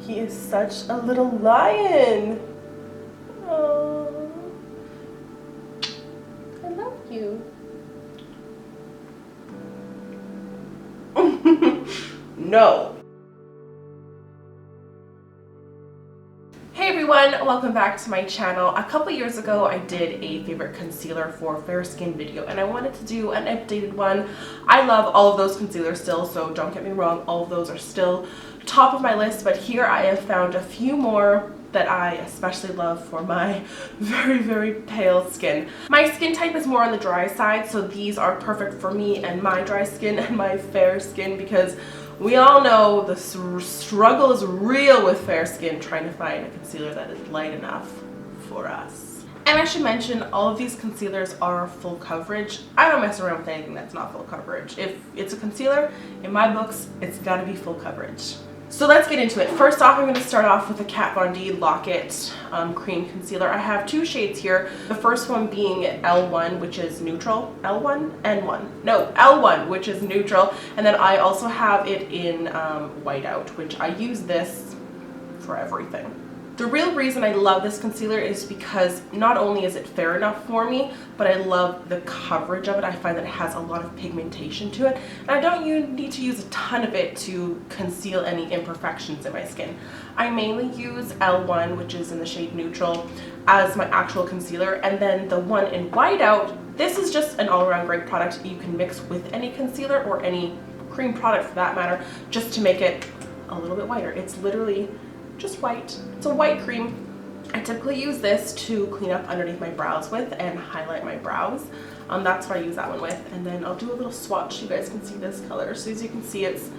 He is such a little lion. Oh, I love you. No. Hey everyone, welcome back to my channel. A couple years ago I did a favorite concealer for fair skin video and I wanted to do an updated one. I love all of those concealers still, so don't get me wrong, all of those are still top of my list, but here I have found a few more that I especially love for my very pale skin. My skin type is more on the dry side, so these are perfect for me and my dry skin and my fair skin, because we all know the struggle is real with fair skin trying to find a concealer that is light enough for us. And I should mention, all of these concealers are full coverage. I don't mess around with anything that's not full coverage. If it's a concealer, in my books, it's gotta be full coverage. So let's get into it. First off, I'm going to start off with the Kat Von D Lock-It Cream Concealer. I have two shades here. The first one being L1, which is neutral. L1? N1. No, L1, which is neutral. And then I also have it in Whiteout, which I use this for everything. The real reason I love this concealer is because not only is it fair enough for me, but I love the coverage of it. I find that it has a lot of pigmentation to it, and I don't need to use a ton of it to conceal any imperfections in my skin. I mainly use L1, which is in the shade neutral, as my actual concealer, and then the one in Whiteout, this is just an all-around great product you can mix with any concealer or any cream product for that matter, just to make it a little bit whiter. It's literally just white. It's a white cream. I typically use this to clean up underneath my brows with and highlight my brows. That's what I use that one with. And then I'll do a little swatch. You guys can see this color. So as you can see, it's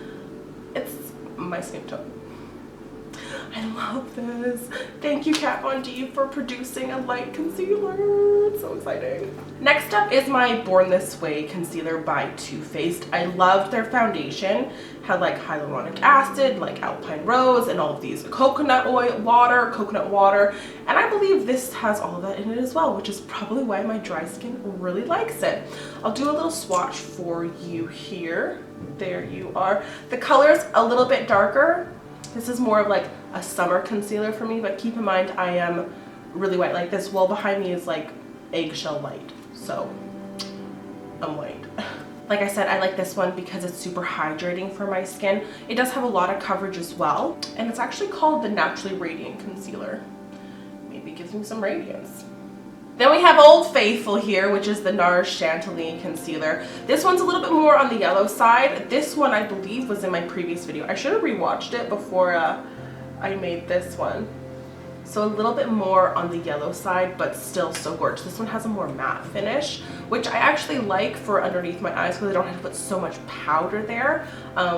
my skin tone. I love this. Thank you, Kat Von D, for producing a light concealer. It's so exciting. Next up is my Born This Way concealer by Too Faced. I loved their foundation. Had like hyaluronic acid, like alpine rose, and all of these coconut water, and I believe this has all of that in it as well, which is probably why my dry skin really likes it. I'll do a little swatch for you here. There you are. The color's a little bit darker. This is more of like a summer concealer for me, but keep in mind I am really white. Like this wall behind me is like eggshell light, so I'm white. Like I said, I like this one because it's super hydrating for my skin. It does have a lot of coverage as well, and it's actually called the Naturally Radiant Concealer. Maybe it gives me some radiance. Then we have Old Faithful here, which is the NARS Chantilly Concealer. This one's a little bit more on the yellow side. This one, I believe, was in my previous video. I should have rewatched it before I made this one. So a little bit more on the yellow side, but still so gorgeous. This one has a more matte finish, which I actually like for underneath my eyes because I don't have to put so much powder there,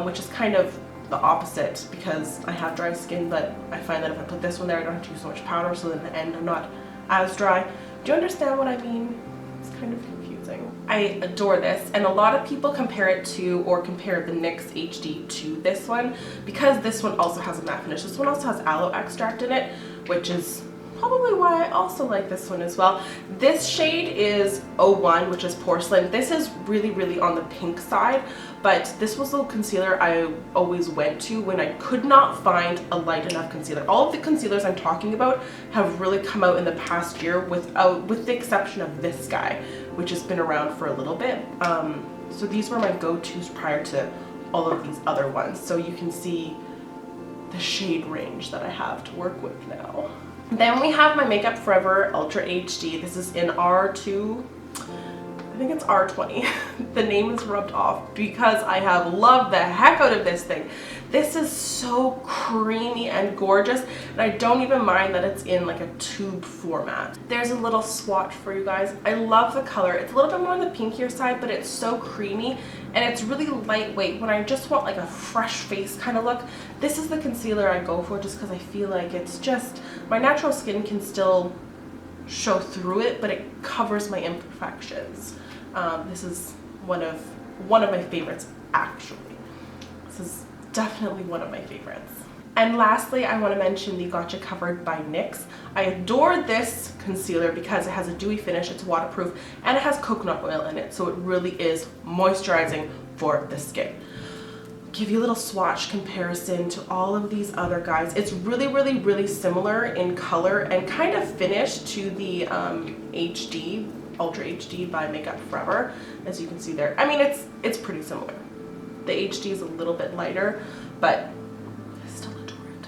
which is kind of the opposite because I have dry skin, but I find that if I put this one there, I don't have to use so much powder, so then at the end I'm not as dry. Do you understand what I mean? It's kind of confusing. I adore this, and a lot of people compare it to, or compare the NYX HD to this one, because this one also has a matte finish. This one also has aloe extract in it, which is probably why I also like this one as well. This shade is 01, which is Porcelain. This is really on the pink side, but this was the concealer I always went to when I could not find a light enough concealer. All of the concealers I'm talking about have really come out in the past year, with the exception of this guy, which has been around for a little bit. So these were my go-tos prior to all of these other ones. So you can see the shade range that I have to work with now. Then we have my Makeup Forever Ultra HD. This is in R2, I think it's R20. The name is rubbed off because I have loved the heck out of this thing. This is so creamy and gorgeous, and I don't even mind that it's in like a tube format. There's a little swatch for you guys. I love the color. It's a little bit more on the pinkier side, but it's so creamy and it's really lightweight. When I just want like a fresh face kind of look, this is the concealer I go for, just because I feel like it's just, my natural skin can still show through it, but it covers my imperfections. This is one of my favorites, actually. This is definitely one of my favorites. And lastly, I want to mention the Gotcha Covered by NYX. I adore this concealer because it has a dewy finish, it's waterproof, and it has coconut oil in it, so it really is moisturizing for the skin. give you a little swatch comparison to all of these other guys. It's really, really, really similar in color and kind of finish to the HD, Ultra HD by Makeup Forever, as you can see there. I mean, it's pretty similar. The HD is a little bit lighter, but I still adore it.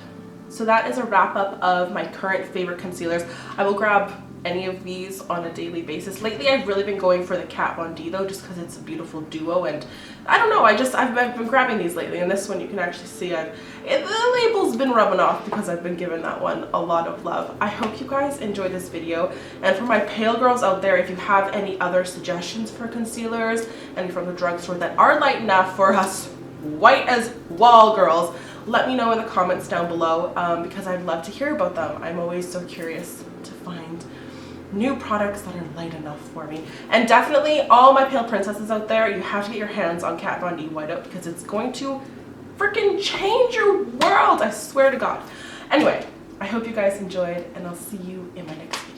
So that is a wrap up of my current favorite concealers. I will grab any of these on a daily basis. Lately I've really been going for the Kat Von D though, just because it's a beautiful duo, and I don't know, I've been grabbing these lately, and this one you can actually see the label's been rubbing off because I've been giving that one a lot of love. I hope you guys enjoyed this video, and for my pale girls out there, if you have any other suggestions for concealers, any from the drugstore that are light enough for us white as wall girls, let me know in the comments down below, because I'd love to hear about them. I'm always so curious to find new products that are light enough for me. And definitely all my pale princesses out there, you have to get your hands on Kat Von D Whiteout, because it's going to freaking change your world, I swear to God. Anyway, I hope you guys enjoyed, and I'll see you in my next video.